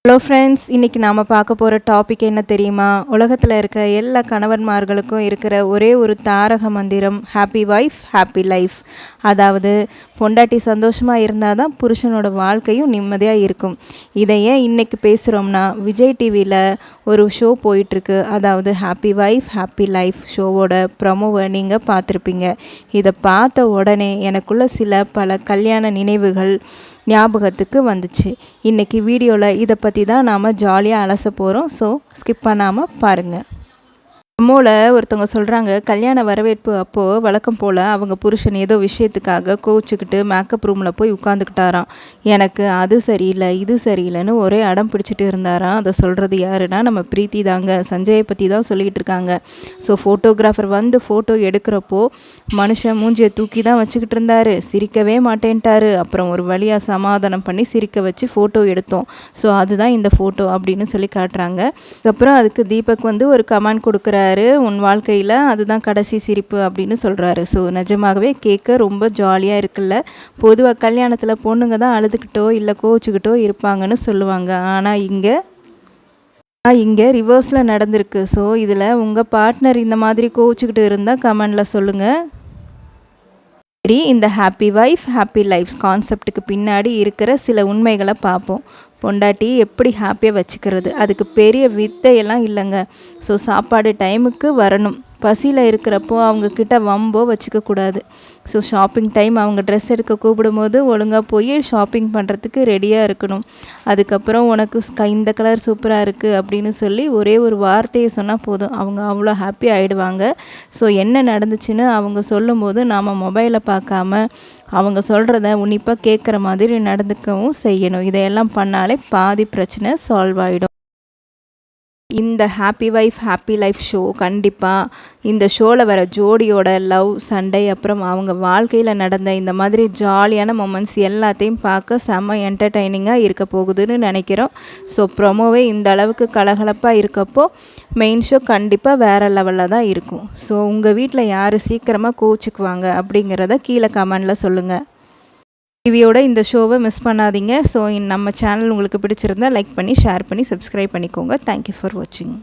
Hello friends, இன்றைக்கி நாம் பார்க்க போகிற டாபிக் என்ன தெரியுமா? உலகத்தில் இருக்க எல்லா கணவன்மார்களுக்கும் இருக்கிற ஒரே ஒரு தாரக மந்திரம், ஹாப்பி ஒய்ஃப் ஹாப்பி லைஃப். அதாவது பொண்டாட்டி சந்தோஷமாக இருந்தால் தான் புருஷனோட வாழ்க்கையும் நிம்மதியாக இருக்கும். இதை ஏன் இன்றைக்கி பேசுகிறோம்னா, விஜய் டிவியில் ஒரு ஷோ போயிட்டுருக்கு. அதாவது ஹாப்பி ஒய்ஃப் ஹாப்பி லைஃப் ஷோவோட ப்ரமோவை நீங்கள் பார்த்துருப்பீங்க. இதை பார்த்த உடனே எனக்குள்ள பல கல்யாண நினைவுகள் ஞாபகத்துக்கு வந்துச்சு. இன்றைக்கி வீடியோவில் இதை பற்றி தான் நாம் ஜாலியாக அலச போகிறோம். ஸோ ஸ்கிப் பண்ணாமல் பாருங்கள். நம்மோல ஒருத்தவங்க சொல்கிறாங்க, கல்யாண வரவேற்பு அப்போது வழக்கம் போல் அவங்க புருஷன் ஏதோ விஷயத்துக்காக கோச்சிக்கிட்டு மேக்கப் ரூமில் போய் உட்காந்துக்கிட்டாராம். எனக்கு அது சரியில்லை இது சரியில்லைன்னு ஒரே அடம் பிடிச்சிட்டு இருந்தாராம். அதை சொல்கிறது யாருன்னா நம்ம பிரீத்தி தாங்க. சஞ்சயை பற்றி தான் சொல்லிகிட்டு இருக்காங்க. ஸோ ஃபோட்டோகிராஃபர் வந்து ஃபோட்டோ எடுக்கிறப்போ மனுஷன் மூஞ்சியை தூக்கி தான் வச்சுக்கிட்டு இருந்தார். சிரிக்கவே மாட்டேன்ட்டார். அப்புறம் ஒரு வழியாக சமாதானம் பண்ணி சிரிக்க வச்சு ஃபோட்டோ எடுத்தோம். ஸோ அதுதான் இந்த ஃபோட்டோ அப்படின்னு சொல்லி காட்டுறாங்க. அதுக்கப்புறம் அதுக்கு தீபக் வந்து ஒரு கமெண்ட் கொடுக்குறாரு, உன் வாழ்க்கையில் அதுதான் கடைசி சிரிப்பு அப்படின்னு சொல்கிறாரு. ஸோ நிஜமாகவே கேட்க ரொம்ப ஜாலியாக இருக்குல்ல. பொதுவாக கல்யாணத்தில் பொண்ணுங்க தான் அழுதுகிட்டோ இல்லை கோச்சிக்கிட்டோ இருப்பாங்கன்னு சொல்லுவாங்க. ஆனால் இங்கே ரிவர்ஸில் நடந்திருக்கு. ஸோ இதில் உங்கள் பார்ட்னர் இந்த மாதிரி கோச்சிக்கிட்டு இருந்தால் கமெண்டில் சொல்லுங்கள். சரி, இந்த ஹாப்பி ஒய்ஃப் ஹாப்பி லைஃப் கான்செப்டுக்கு பின்னாடி இருக்கிற சில உண்மைகளை பார்ப்போம். பொண்டாட்டி எப்படி ஹாப்பியாக வச்சுக்கிறது, அதுக்கு பெரிய வித்தையெல்லாம் இல்லைங்க. ஸோ சாப்பாடு டைமுக்கு வரணும். பசியில் இருக்கிறப்போ அவங்கக்கிட்ட வம்போ வச்சுக்கக்கூடாது. ஸோ ஷாப்பிங் டைம் அவங்க ட்ரெஸ் எடுக்க கூப்பிடும்போது ஒழுங்காக போய் ஷாப்பிங் பண்ணுறதுக்கு ரெடியாக இருக்கணும். அதுக்கப்புறம் உனக்கு இந்த கலர் சூப்பராக இருக்குது அப்படின்னு சொல்லி ஒரே ஒரு வார்த்தையை சொன்னால் போதும், அவங்க அவ்வளோ ஹாப்பி ஆகிடுவாங்க. ஸோ என்ன நடந்துச்சுன்னு அவங்க சொல்லும்போது நாம் மொபைலை பார்க்காம அவங்க சொல்கிறத உன்னிப்பாக கேட்குற மாதிரி நடந்துக்கவும் செய்யணும். இதையெல்லாம் பண்ணாலே பாதி பிரச்சனை சால்வ் ஆகிடும். இந்த happy wife happy life show கண்டிப்பாக இந்த ஷோவில் வர ஜோடியோட லவ், சண்டை, அப்புறம் அவங்க வாழ்க்கையில் நடந்த இந்த மாதிரி ஜாலியான மொமெண்ட்ஸ் எல்லாத்தையும் பார்க்க செம்ம என்டர்டெய்னிங்காக இருக்க போகுதுன்னு நினைக்கிறோம். ஸோ ப்ரொமோவே இந்த அளவுக்கு கலகலப்பாக இருக்கப்போ மெயின் ஷோ கண்டிப்பாக வேறு லெவலில் தான் இருக்கும். ஸோ உங்கள் வீட்டில் யார் சீக்கிரமாக கோச்சிக்குவாங்க அப்படிங்கிறத கீழே கமெண்டில் சொல்லுங்கள். டிவியோட இந்த ஷோவை மிஸ் பண்ணாதீங்க. ஸோ நம்ம சேனல் உங்களுக்கு பிடிச்சிருந்தால் லைக் பண்ணி ஷேர் பண்ணி சப்ஸ்கிரைப் பண்ணிக்கோங்க. தேங்க்யூ ஃபார் வாட்சிங்.